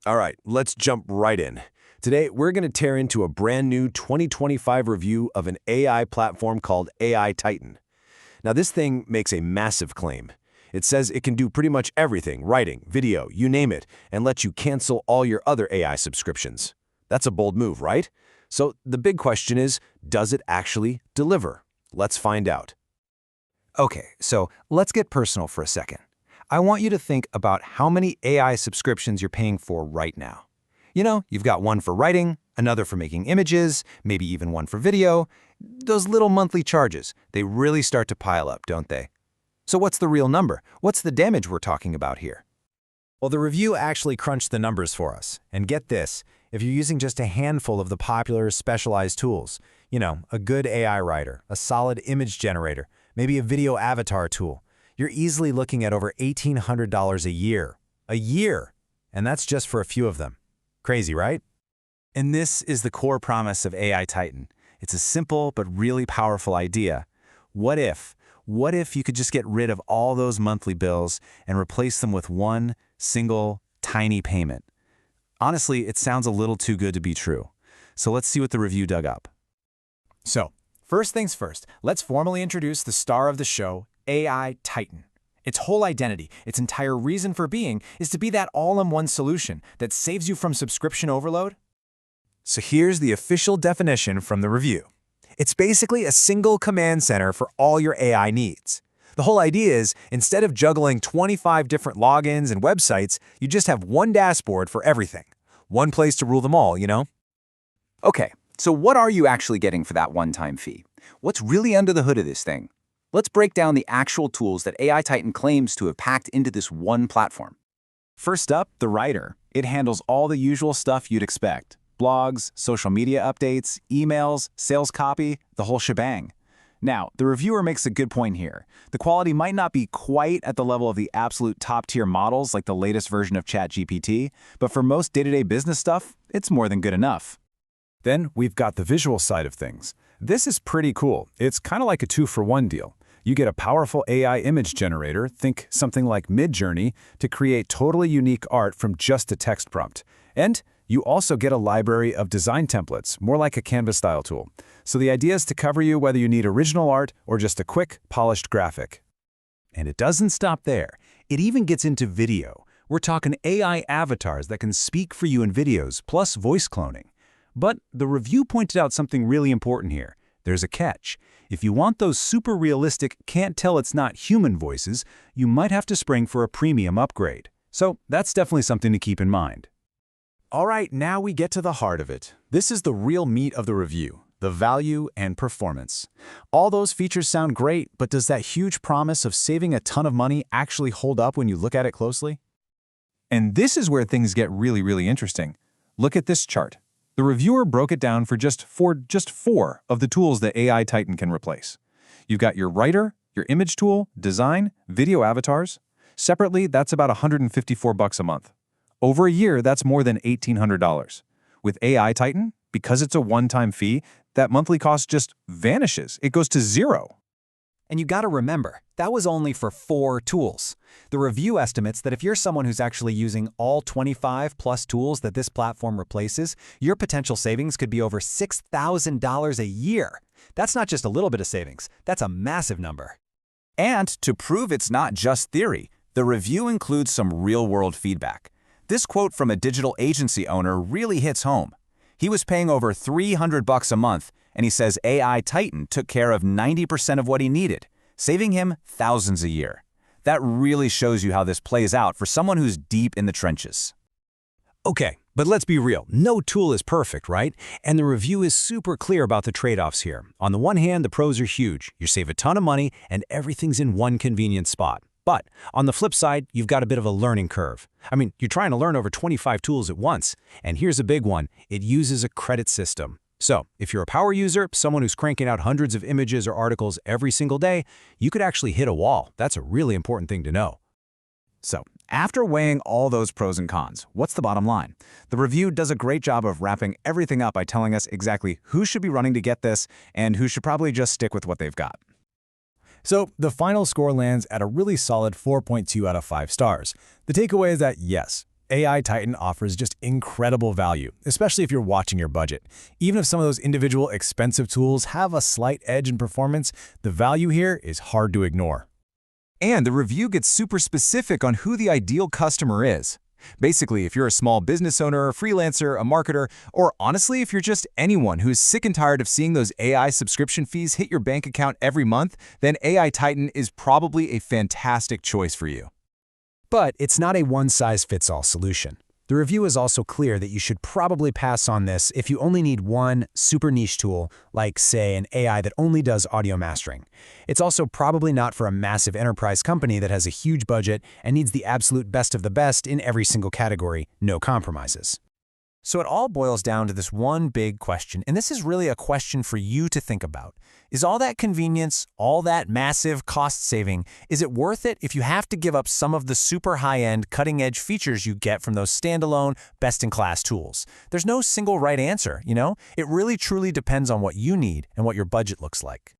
All right, let's jump right in. Today, we're going to tear into a brand new 2025 review of an AI platform called AI Titan. Now, this thing makes a massive claim. It says it can do pretty much everything, writing, video, you name it, and lets you cancel all your other AI subscriptions. That's a bold move, right? So the big question is, does it actually deliver? Let's find out. Okay, so let's get personal for a second. I want you to think about how many AI subscriptions you're paying for right now. You know, you've got one for writing, another for making images, maybe even one for video. Those little monthly charges, they really start to pile up, don't they? So what's the real number? What's the damage we're talking about here? Well, the review actually crunched the numbers for us. And get this, if you're using just a handful of the popular specialized tools, a good AI writer, a solid image generator, maybe a video avatar tool, you're easily looking at over $1,800 a year. A year! And that's just for a few of them. Crazy, right? And this is the core promise of AI Titan. It's a simple but really powerful idea. What if you could just get rid of all those monthly bills and replace them with one single, tiny payment? Honestly, it sounds a little too good to be true. So let's see what the review dug up. So, first things first, let's formally introduce the star of the show, AI Titan. Its whole identity, its entire reason for being, is to be that all-in-one solution that saves you from subscription overload. So here's the official definition from the review. It's basically a single command center for all your AI needs. The whole idea is, instead of juggling 25 different logins and websites, you just have one dashboard for everything. One place to rule them all, Okay, so what are you actually getting for that one-time fee? What's really under the hood of this thing? Let's break down the actual tools that AI Titan claims to have packed into this one platform. First up, the writer. It handles all the usual stuff you'd expect. Blogs, social media updates, emails, sales copy, the whole shebang. Now, the reviewer makes a good point here. The quality might not be quite at the level of the absolute top-tier models like the latest version of ChatGPT, but for most day-to-day business stuff, it's more than good enough. Then we've got the visual side of things. This is pretty cool. It's kind of like a two-for-one deal. You get a powerful AI image generator, think something like MidJourney, to create totally unique art from just a text prompt. And you also get a library of design templates, more like a Canva-style tool. So the idea is to cover you whether you need original art or just a quick, polished graphic. And it doesn't stop there. It even gets into video. We're talking AI avatars that can speak for you in videos, plus voice cloning. But the review pointed out something really important here. There's a catch. If you want those super realistic, can't tell it's not human voices, you might have to spring for a premium upgrade. So that's definitely something to keep in mind. All right, now we get to the heart of it. This is the real meat of the review, the value and performance. All those features sound great, but does that huge promise of saving a ton of money actually hold up when you look at it closely? And this is where things get really, really interesting. Look at this chart. The reviewer broke it down for just four of the tools that AI Titan can replace. You've got your writer, your image tool, design, video avatars. Separately, that's about $154 a month. Over a year, that's more than $1,800. With AI Titan, because it's a one-time fee, that monthly cost just vanishes. It goes to zero. And you gotta remember, that was only for 4 tools. The review estimates that if you're someone who's actually using all 25 plus tools that this platform replaces, your potential savings could be over $6,000 a year. That's not just a little bit of savings, that's a massive number. And to prove it's not just theory, the review includes some real-world feedback. This quote from a digital agency owner really hits home. He was paying over $300 a month, and he says AI Titan took care of 90% of what he needed, saving him thousands a year. That really shows you how this plays out for someone who's deep in the trenches. Okay, but let's be real. No tool is perfect, right? And the review is super clear about the trade-offs here. On the one hand, the pros are huge. You save a ton of money, and everything's in one convenient spot. But on the flip side, you've got a bit of a learning curve. I mean, you're trying to learn over 25 tools at once. And here's a big one. It uses a credit system. So if you're a power user, someone who's cranking out hundreds of images or articles every single day, you could actually hit a wall. That's a really important thing to know. So, after weighing all those pros and cons, what's the bottom line? The review does a great job of wrapping everything up by telling us exactly who should be running to get this and who should probably just stick with what they've got. So the final score lands at a really solid 4.2 out of 5 stars. The takeaway is that yes, AI Titan offers just incredible value, especially if you're watching your budget. Even if some of those individual expensive tools have a slight edge in performance, the value here is hard to ignore. And the review gets super specific on who the ideal customer is. Basically, if you're a small business owner, a freelancer, a marketer, or honestly, if you're just anyone who's sick and tired of seeing those AI subscription fees hit your bank account every month, then AI Titan is probably a fantastic choice for you. But it's not a one-size-fits-all solution. The review is also clear that you should probably pass on this if you only need one super niche tool, like, say, an AI that only does audio mastering. It's also probably not for a massive enterprise company that has a huge budget and needs the absolute best of the best in every single category, no compromises. So it all boils down to this one big question, and this is really a question for you to think about. Is all that convenience, all that massive cost saving, is it worth it if you have to give up some of the super high-end, cutting-edge features you get from those standalone, best-in-class tools? There's no single right answer, you know? It really truly depends on what you need and what your budget looks like.